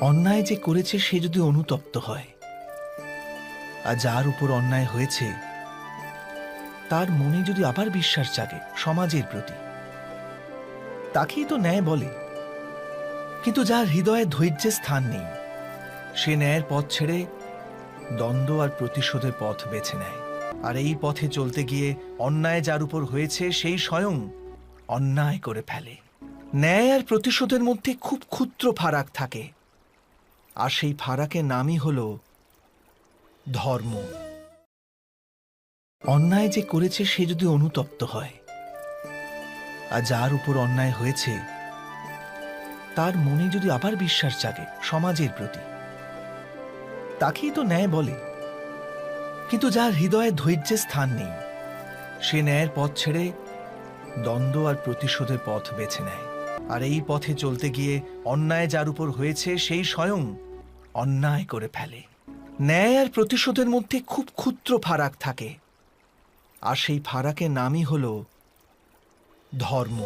অন্যায় যে করেছে সে যদি অনুতপ্ত হয়, আর যার উপর অন্যায় হয়েছে তার মনে যদি আবার বিশ্বাস জাগে সমাজের প্রতি, তাকেই তো ন্যায় বলে। কিন্তু যার হৃদয়ে ধৈর্যের স্থান নেই, সে ন্যায়ের পথ ছেড়ে দ্বন্দ্ব আর প্রতিশোধের পথ বেছে নেয়। আর এই পথে চলতে গিয়ে অন্যায় যার উপর হয়েছে সেই স্বয়ং অন্যায় করে ফেলে। ন্যায় আর প্রতিশোধের মধ্যে খুব ক্ষুদ্র ফারাক থাকে, আর সেই ফারাকের নামই হল ধর্ম। অন্যায় যে করেছে সে যদি অনুতপ্ত হয়, আর যার উপর অন্যায় হয়েছে তার মনে যদি আবার বিশ্বাস জাগে সমাজের প্রতি, তাকেই তো ন্যায় বলে। কিন্তু যার হৃদয়ে ধৈর্যের স্থান নেই, সে ন্যায়ের পথ ছেড়ে দ্বন্দ্ব আর প্রতিশোধের পথ বেছে নেয়। আর এই পথে চলতে গিয়ে অন্যায় যার উপর হয়েছে সেই স্বয়ং অন্যায় করে ফেলে। ন্যায় আর প্রতিশোধের মধ্যে খুব ক্ষুদ্র ফারাক থাকে, আর সেই ফারাকের নামই হল ধর্ম।